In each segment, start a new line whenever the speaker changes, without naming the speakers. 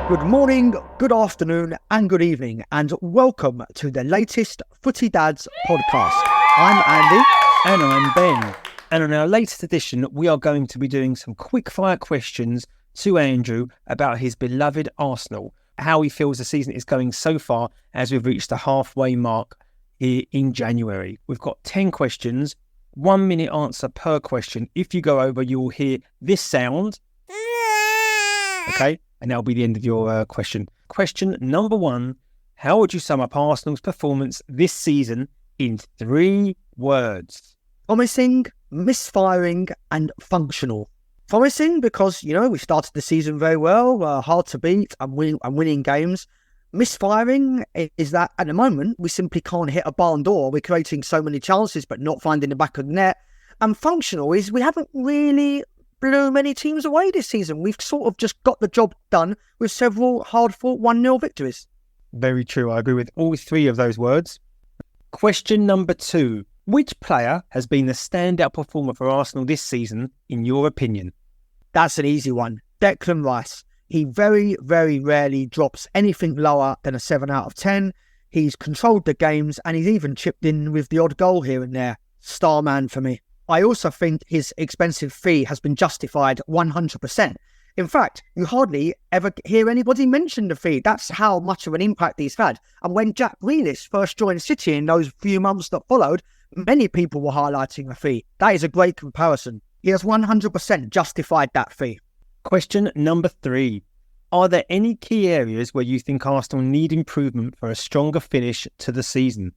Good morning, good afternoon, and good evening, and welcome to the latest Footie Dads podcast. I'm Andy.
And I'm Ben. And on our latest edition, we are going to be doing some quick-fire questions to Andrew about his beloved Arsenal, how he feels the season is going so far as we've reached the halfway mark here in January. We've got 10 questions, 1 minute answer per question. If you go over, you will hear this sound. Okay, and that'll be the end of your question. Question number 1, how would you sum up Arsenal's performance this season in 3 words?
Promising, misfiring, and functional. Promising because, we started the season very well, hard to beat and winning games. Misfiring is that at the moment, we simply can't hit a barn door. We're creating so many chances, but not finding the back of the net. And functional is we haven't really blew many teams away this season. We've sort of just got the job done with several hard-fought 1-0 victories.
Very true. I agree with all 3 of those words. Question number 2. Which player has been the standout performer for Arsenal this season, in your opinion?
That's an easy one. Declan Rice. He very, very rarely drops anything lower than a 7 out of 10. He's controlled the games and he's even chipped in with the odd goal here and there. Star man for me. I also think his expensive fee has been justified 100%. In fact, you hardly ever hear anybody mention the fee. That's how much of an impact he's had. And when Jack Grealish first joined City in those few months that followed, many people were highlighting the fee. That is a great comparison. He has 100% justified that fee.
Question number 3. Are there any key areas where you think Arsenal need improvement for a stronger finish to the season?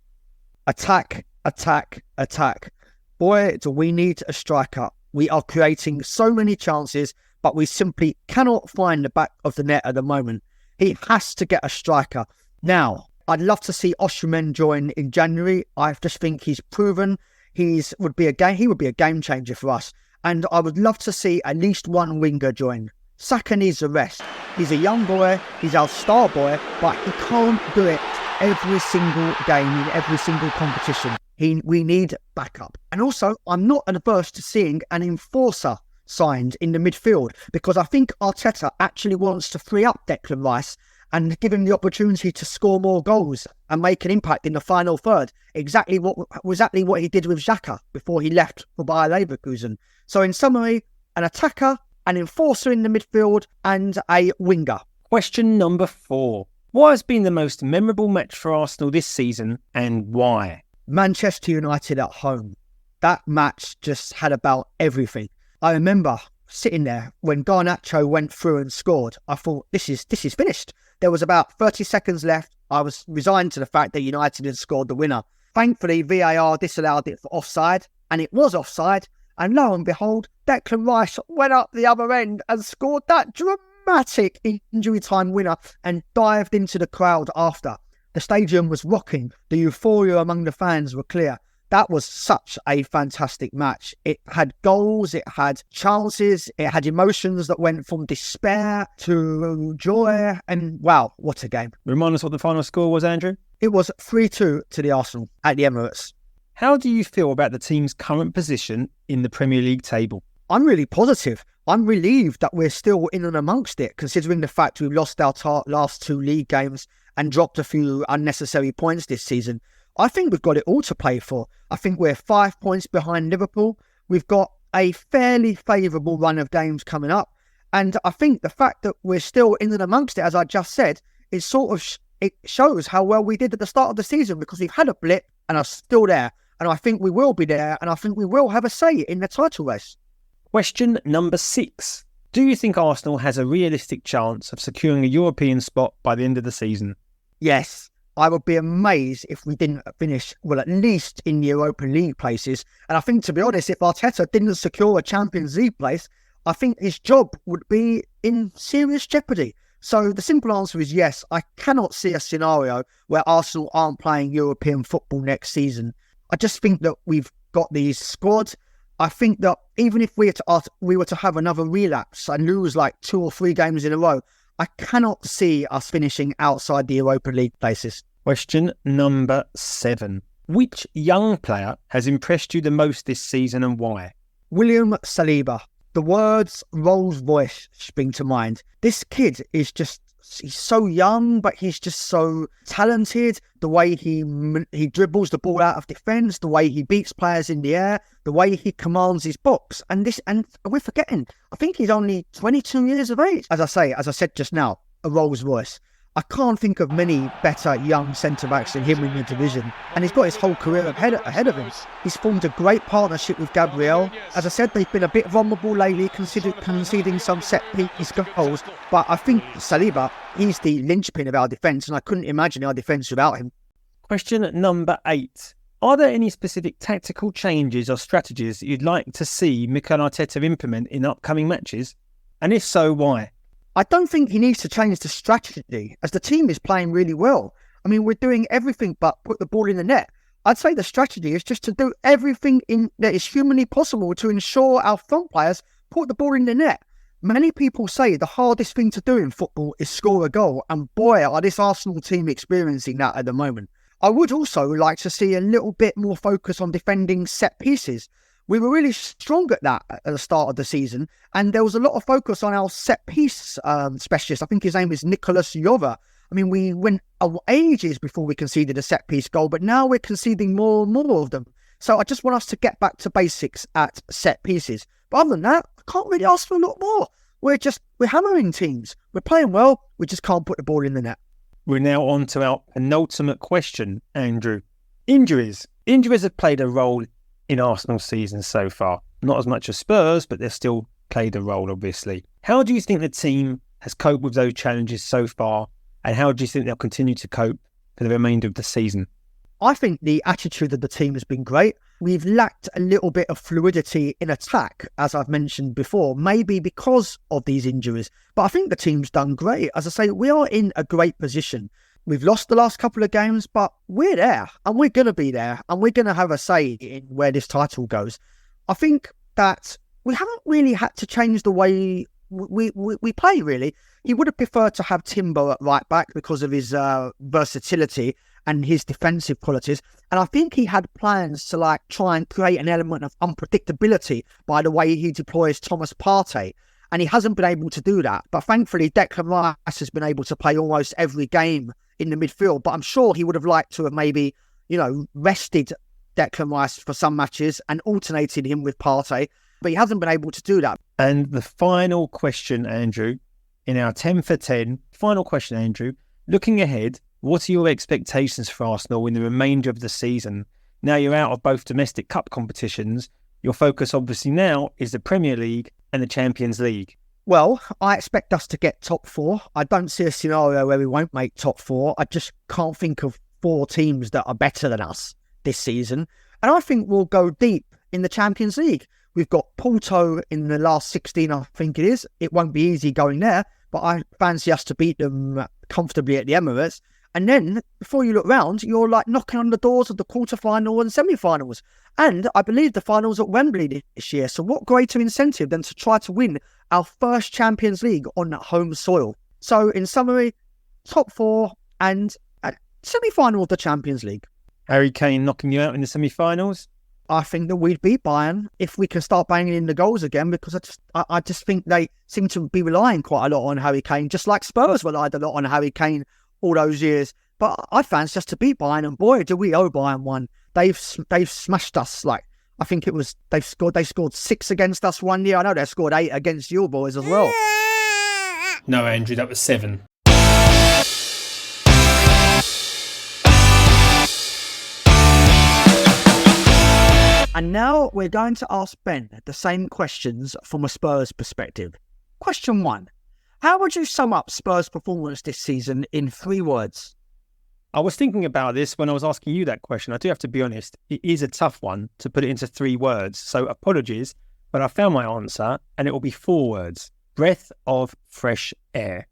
Attack, attack, attack. Boy, do we need a striker. We are creating so many chances, but we simply cannot find the back of the net at the moment. He has to get a striker. Now, I'd love to see Osimhen join in January. I just think he's proven he would be a game changer for us. And I would love to see at least one winger join. Saka needs a rest. He's a young boy, he's our star boy, but he can't do it every single game in every single competition. We need backup. And also, I'm not adverse to seeing an enforcer signed in the midfield because I think Arteta actually wants to free up Declan Rice and give him the opportunity to score more goals and make an impact in the final third. Exactly what he did with Xhaka before he left for Bayer Leverkusen. So in summary, an attacker, an enforcer in the midfield, and a winger.
Question number 4. What has been the most memorable match for Arsenal this season and why?
Manchester United at home. That match just had about everything. I remember sitting there when Garnacho went through and scored. I thought, this is finished. There was about 30 seconds left. I was resigned to the fact that United had scored the winner. Thankfully, VAR disallowed it for offside, and it was offside. And lo and behold, Declan Rice went up the other end and scored that dramatic injury time winner and dived into the crowd after. The stadium was rocking. The euphoria among the fans were clear. That was such a fantastic match. It had goals, it had chances, it had emotions that went from despair to joy. And wow, what a game.
Remind us what the final score was, Andrew?
It was 3-2 to the Arsenal at the Emirates.
How do you feel about the team's current position in the Premier League table?
I'm really positive. I'm relieved that we're still in and amongst it, considering the fact we've lost our last 2 league games and dropped a few unnecessary points this season. I think we've got it all to play for. I think we're 5 points behind Liverpool. We've got a fairly favourable run of games coming up. And I think the fact that we're still in and amongst it, as I just said, it shows how well we did at the start of the season because we've had a blip and are still there. And I think we will be there, and I think we will have a say in the title race.
Question number 6. Do you think Arsenal has a realistic chance of securing a European spot by the end of the season?
Yes. I would be amazed if we didn't finish, well, at least in the Europa League places. And I think, to be honest, if Arteta didn't secure a Champions League place, I think his job would be in serious jeopardy. So the simple answer is yes. I cannot see a scenario where Arsenal aren't playing European football next season. I just think that we've got the squad. I think that even if we were to have another relapse and lose like 2 or 3 games in a row, I cannot see us finishing outside the Europa League places.
Question number 7. Which young player has impressed you the most this season and why?
William Saliba. The words Rolls Royce spring to mind. This kid is just he's so young, but he's just so talented. The way he dribbles the ball out of defence, the way he beats players in the air, the way he commands his box. And we're forgetting, I think he's only 22 years of age. As I said just now, a Rolls Royce. I can't think of many better young centre-backs than him in the division. And he's got his whole career ahead of him. He's formed a great partnership with Gabriel. As I said, they've been a bit vulnerable lately, conceding some set-piece goals. But I think Saliba, he's the linchpin of our defence, and I couldn't imagine our defence without him.
Question number 8. Are there any specific tactical changes or strategies that you'd like to see Mikel Arteta implement in upcoming matches? And if so, why?
I don't think he needs to change the strategy, as the team is playing really well. I mean, we're doing everything but put the ball in the net. I'd say the strategy is just to do everything that is humanly possible to ensure our front players put the ball in the net. Many people say the hardest thing to do in football is score a goal, and boy, are this Arsenal team experiencing that at the moment. I would also like to see a little bit more focus on defending set pieces. We were really strong at that at the start of the season, and there was a lot of focus on our set-piece specialist. I think his name is Nicholas Jova. I mean, we went ages before we conceded a set-piece goal, but now we're conceding more and more of them. So I just want us to get back to basics at set-pieces. But other than that, I can't really ask for a lot more. We're hammering teams. We're playing well. We just can't put the ball in the net.
We're now on to our penultimate question, Andrew. Injuries. Injuries have played a role in Arsenal's season so far. Not as much as Spurs, but they've still played a role, obviously. How do you think the team has coped with those challenges so far, and how do you think they'll continue to cope for the remainder of the season?
I think the attitude of the team has been great. We've lacked a little bit of fluidity in attack, as I've mentioned before, maybe because of these injuries. But I think the team's done great. As I say, we are in a great position. We've lost the last couple of games, but we're there, and we're going to be there, and we're going to have a say in where this title goes. I think that we haven't really had to change the way we play, really. He would have preferred to have Timber at right back because of his versatility and his defensive qualities. And I think he had plans to try and create an element of unpredictability by the way he deploys Thomas Partey. And he hasn't been able to do that. But thankfully, Declan Rice has been able to play almost every game in the midfield. But I'm sure he would have liked to have maybe, rested Declan Rice for some matches and alternated him with Partey. But he hasn't been able to do that.
And the final question, Andrew, in our 10 for 10, final question, Andrew, looking ahead, what are your expectations for Arsenal in the remainder of the season? Now you're out of both domestic cup competitions. Your focus obviously now is the Premier League and the Champions League.
Well, I expect us to get top 4. I don't see a scenario where we won't make top 4. I just can't think of 4 teams that are better than us this season. And I think we'll go deep in the Champions League. We've got Porto in the last 16, I think it is. It won't be easy going there, but I fancy us to beat them comfortably at the Emirates. And then, before you look round, you're knocking on the doors of the quarter-final and semi-finals. And I believe the finals at Wembley this year. So what greater incentive than to try to win our first Champions League on home soil? So, in summary, top 4 and a semi-final of the Champions League.
Harry Kane knocking you out in the semi-finals?
I think that we'd beat Bayern if we can start banging in the goals again, because I just think they seem to be relying quite a lot on Harry Kane, just like Spurs relied a lot on Harry Kane all those years. But I fancy us to beat Bayern, and boy, do we owe Bayern one. They've smashed us. I think it was they scored 6 against us one year. I know they scored 8 against your boys as well.
No, Andrew, that was 7.
And now we're going to ask Ben the same questions from a Spurs perspective. Question 1. How would you sum up Spurs' performance this season in 3 words?
I was thinking about this when I was asking you that question. I do have to be honest, it is a tough one to put it into 3 words. So apologies, but I found my answer and it will be 4 words. Breath of fresh air.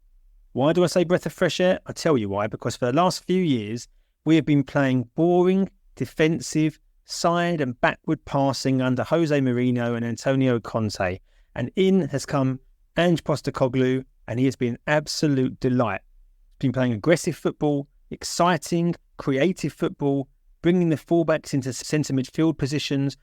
Why do I say breath of fresh air? I'll tell you why. Because for the last few years, we have been playing boring, defensive, side and backward passing under Jose Mourinho and Antonio Conte. And in has come Ange Postecoglou, and he has been absolute delight. He's been playing aggressive football, exciting, creative football, bringing the fullbacks into centre midfield positions.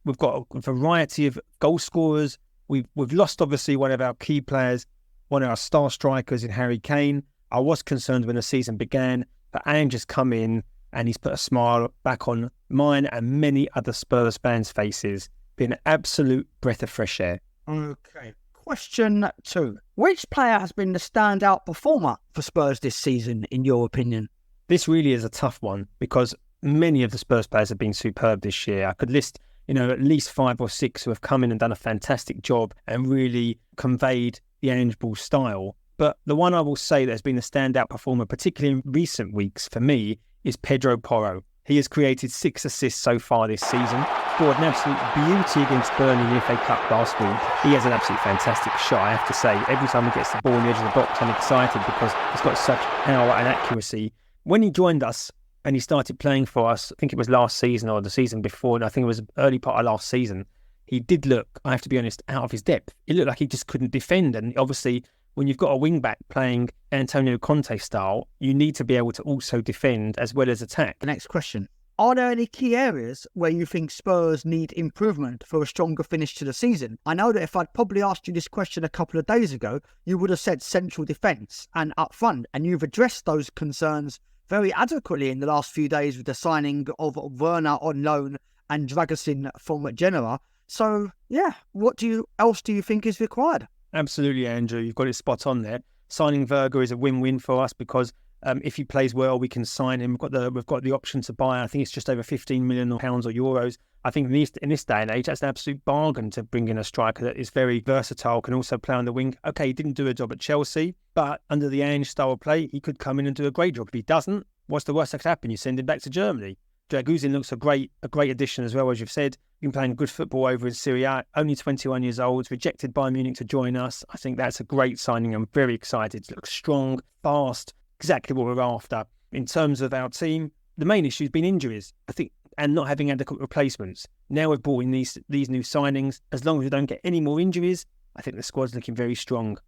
We've got a variety of goal scorers. We've lost, obviously, one of our key players, one of our star strikers in Harry Kane. I was concerned when the season began, but Ange has come in and he's put a smile back on mine and many other Spurs fans' faces. Been an absolute breath of fresh air.
Okay. Question 2. Which player has been the standout performer for Spurs this season, in your opinion?
This really is a tough one because many of the Spurs players have been superb this year. I could list, at least 5 or 6 who have come in and done a fantastic job and really conveyed the Ange Ball style. But the one I will say that has been a standout performer, particularly in recent weeks for me, is Pedro Porro. He has created 6 assists so far this season, scored an absolute beauty against Burnley in the FA Cup last week. He has an absolutely fantastic shot, I have to say. Every time he gets the ball on the edge of the box, I'm excited because he's got such power and accuracy. When he joined us and he started playing for us, I think it was last season or the season before, and I think it was early part of last season, he did look, I have to be honest, out of his depth. It looked like he just couldn't defend. And obviously, when you've got a wing-back playing Antonio Conte style, you need to be able to also defend as well as attack.
The next question. Are there any key areas where you think Spurs need improvement for a stronger finish to the season? I know that if I'd probably asked you this question a couple of days ago, you would have said central defence and up front, and you've addressed those concerns very adequately in the last few days with the signing of Werner on loan and Dragusin from Genoa. So, yeah, what else do you think is required?
Absolutely, Andrew. You've got it spot on there. Signing Verga is a win-win for us because if he plays well, we can sign him. We've got the option to buy. I think it's just over £15 million or euros. I think in this day and age, that's an absolute bargain to bring in a striker that is very versatile, can also play on the wing. Okay, he didn't do a job at Chelsea, but under the Ange style of play, he could come in and do a great job. If he doesn't, what's the worst that could happen? You send him back to Germany. Dragusin looks a great addition as well, as you've said. Been playing good football over in Serie A, only 21 years old, rejected by Munich to join us. I think that's a great signing. I'm very excited. Looks strong, fast, exactly what we're after. In terms of our team, the main issue has been injuries, I think, and not having adequate replacements. Now we've brought in these new signings. As long as we don't get any more injuries, I think the squad's looking very strong.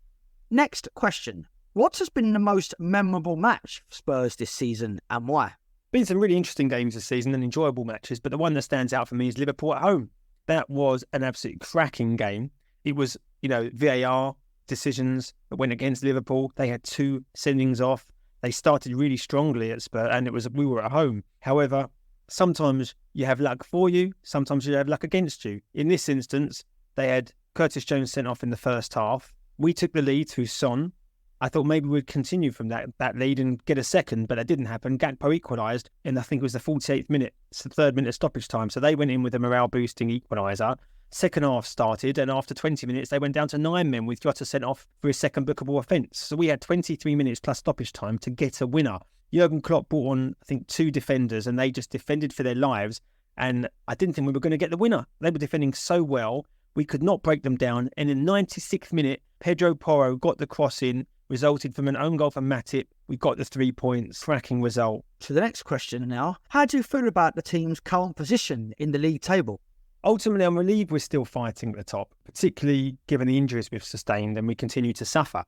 Next question. What has been the most memorable match for Spurs this season and why?
Been some really interesting games this season and enjoyable matches, but the one that stands out for me is Liverpool at home. That was an absolute cracking game. It was, VAR decisions that went against Liverpool. They had 2 sendings off. They started really strongly at Spurs, and we were at home. However, sometimes you have luck for you, sometimes you have luck against you. In this instance, they had Curtis Jones sent off in the first half. We took the lead through Son. I thought maybe we'd continue from that lead and get a second, but that didn't happen. Gakpo equalised, and I think it was the 48th minute, it's the 3rd minute of stoppage time. So they went in with a morale-boosting equaliser. Second half started, and after 20 minutes, they went down to 9 men with Jota sent off for his second bookable offence. So we had 23 minutes plus stoppage time to get a winner. Jurgen Klopp brought on, I think, 2 defenders, and they just defended for their lives. And I didn't think we were going to get the winner. They were defending so well, we could not break them down. And in the 96th minute, Pedro Porro got the cross in, resulted from an own goal from Matip. We got the 3 points. Cracking result.
To the next question now. How do you feel about the team's current position in the league table?
Ultimately, I'm relieved we're still fighting at the top, particularly given the injuries we've sustained and we continue to suffer.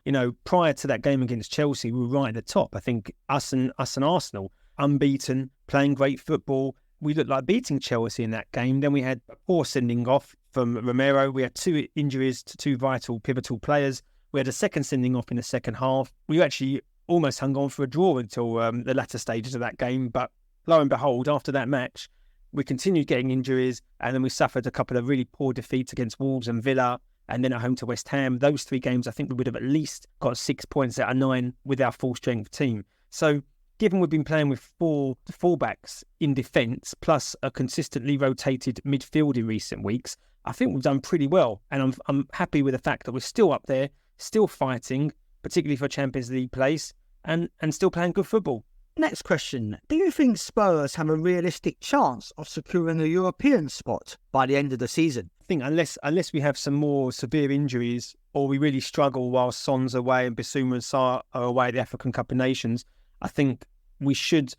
Prior to that game against Chelsea, we were right at the top. I think us and Arsenal, unbeaten, playing great football. We looked like beating Chelsea in that game. Then we had a poor sending off from Romero. We had 2 injuries to 2 vital, pivotal players. We had a second sending off in the second half. We actually almost hung on for a draw until the latter stages of that game. But lo and behold, after that match, we continued getting injuries, and then we suffered a couple of really poor defeats against Wolves and Villa, and then at home to West Ham. Those 3 games, I think we would have at least got 6 points out of 9 with our full-strength team. So given we've been playing with 4 fullbacks in defence, plus a consistently rotated midfield in recent weeks, I think we've done pretty well. And I'm happy with the fact that we're still up there, still fighting, particularly for Champions League place, and still playing good football.
Next question. Do you think Spurs have a realistic chance of securing a European spot by the end of the season?
I think unless we have some more severe injuries or we really struggle while Son's away and Bissouma and Sarr are away at the African Cup of Nations, I think we should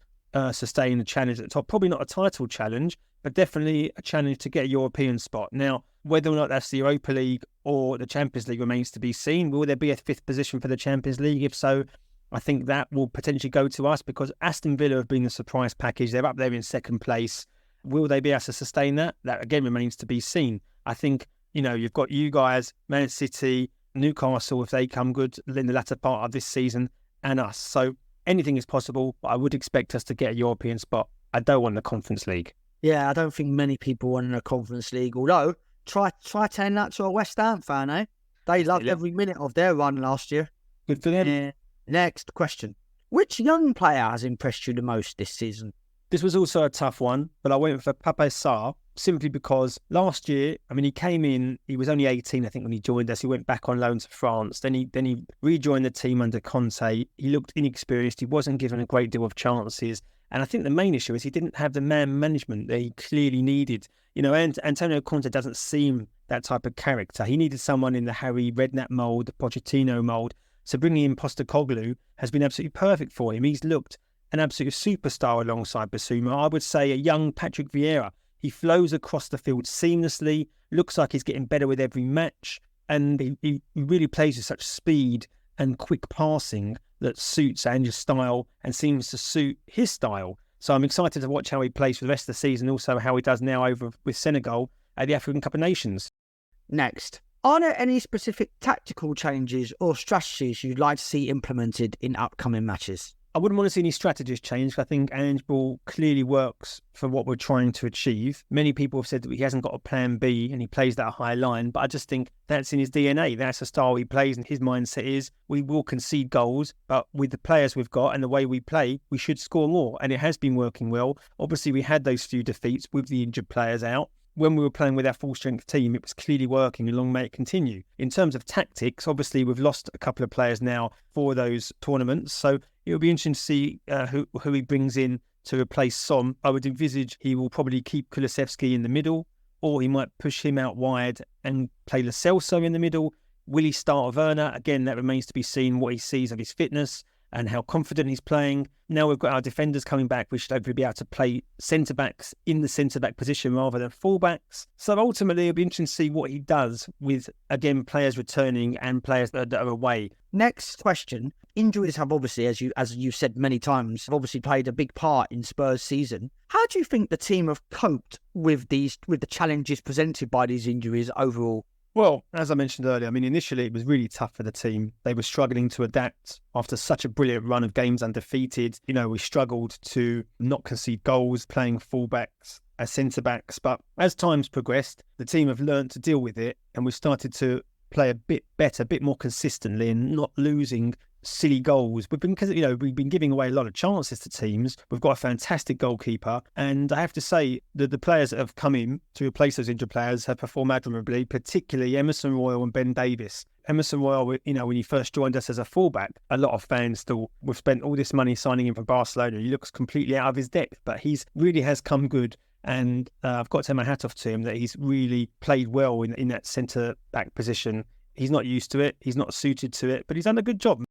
sustain a challenge at the top. Probably not a title challenge, but definitely a challenge to get a European spot. Now, whether or not that's the Europa League or the Champions League remains to be seen. Will there be a 5th position for the Champions League? If so, I think that will potentially go to us because Aston Villa have been a surprise package. They're up there in 2nd place. Will they be able to sustain that? That again remains to be seen. I think, you've got you guys, Man City, Newcastle, if they come good in the latter part of this season, and us. So anything is possible, but I would expect us to get a European spot. I don't want the Conference League.
Yeah, I don't think many people want in the Conference League, although try telling that to a West Ham fan, eh? They loved every minute of their run last year.
Good for them.
Next question. Which young player has impressed you the most this season?
This was also a tough one, but I went for Pape Sarr simply because last year, I mean, he came in, he was only 18, I think, when he joined us. He went back on loan to France. Then he rejoined the team under Conte. He looked inexperienced. He wasn't given a great deal of chances. And I think the main issue is he didn't have the man management that he clearly needed. You know, and Antonio Conte doesn't seem that type of character. He needed someone in the Harry Redknapp mould, the Pochettino mould. So bringing in Postecoglou has been absolutely perfect for him. He's looked an absolute superstar alongside Basuma. I would say a young Patrick Vieira. He flows across the field seamlessly, looks like he's getting better with every match, and he really plays with such speed and quick passing that suits Ange's style and seems to suit his style. So I'm excited to watch how he plays for the rest of the season, also how he does now over with Senegal at the African Cup of Nations.
Next, are there any specific tactical changes or strategies you'd like to see implemented in upcoming matches?
I wouldn't want to see any strategies change. I think Ange Ball clearly works for what we're trying to achieve. Many people have said that he hasn't got a plan B and he plays that high line, but I just think that's in his DNA. That's the style he plays, and his mindset is we will concede goals, but with the players we've got and the way we play, we should score more. And it has been working well. Obviously, we had those few defeats with the injured players out. When we were playing with our full-strength team, it was clearly working, and long may it continue. In terms of tactics, obviously, we've lost a couple of players now for those tournaments, so it'll be interesting to see who he brings in to replace Son. I would envisage he will probably keep Kulusevski in the middle, or he might push him out wide and play Lo Celso in the middle. Will he start Werner? Again, that remains to be seen, what he sees of his fitness and how confident he's playing. Now we've got our defenders coming back. We should hopefully be able to play centre-backs in the centre-back position rather than full-backs. So ultimately, it'll be interesting to see what he does with, again, players returning and players that are away.
Next question. Injuries have obviously, as you said many times, have obviously played a big part in Spurs' season. How do you think the team have coped with the challenges presented by these injuries overall?
Well, as I mentioned earlier, I mean, initially it was really tough for the team. They were struggling to adapt after such a brilliant run of games undefeated. You know, we struggled to not concede goals, playing fullbacks as centre-backs. But as time's progressed, the team have learned to deal with it, and we've started to play a bit better, a bit more consistently, and not losing silly goals. We've been giving away a lot of chances to teams. We've got a fantastic goalkeeper, and I have to say that the players that have come in to replace those injured players have performed admirably, particularly Emerson Royal and Ben Davies. Emerson Royal, you know, when he first joined us as a fullback, a lot of fans thought we've spent all this money signing him from Barcelona. He looks completely out of his depth, but he's really has come good. And I've got to take my hat off to him that he's really played well in that centre-back position. He's not used to it. He's not suited to it, but he's done a good job.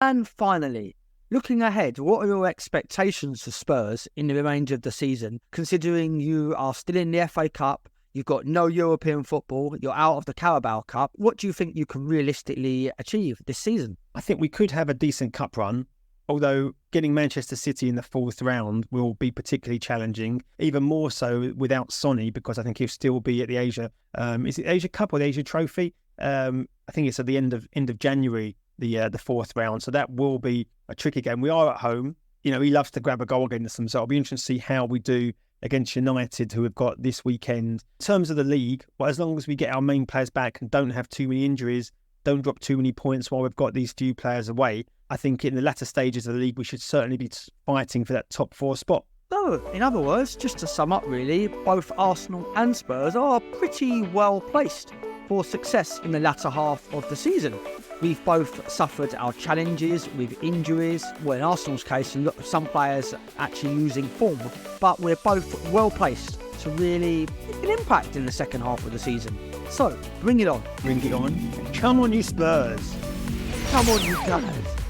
And finally, looking ahead, what are your expectations for Spurs in the remainder of the season, considering you are still in the FA Cup, you've got no European football, you're out of the Carabao Cup? What do you think you can realistically achieve this season?
I think we could have a decent cup run, although getting Manchester City in the fourth round will be particularly challenging, even more so without Sonny, because I think he'll still be at the Asia. Is it Asia Cup or the Asia Trophy? I think it's at the end of January, the fourth round. So that will be a tricky game. We are at home. You know, he loves to grab a goal against them. So it'll be interesting to see how we do against United, who have got this weekend. In terms of the league, well, as long as we get our main players back and don't have too many injuries, don't drop too many points while we've got these few players away, I think in the latter stages of the league, we should certainly be fighting for that top four spot.
So, in other words, just to sum up really, both Arsenal and Spurs are pretty well placed for success in the latter half of the season. We've both suffered our challenges with injuries, well, in Arsenal's case, some players actually losing form, but we're both well placed to really make an impact in the second half of the season. So, bring it on.
Bring it on. Come on, you Spurs.
Come on, you guys.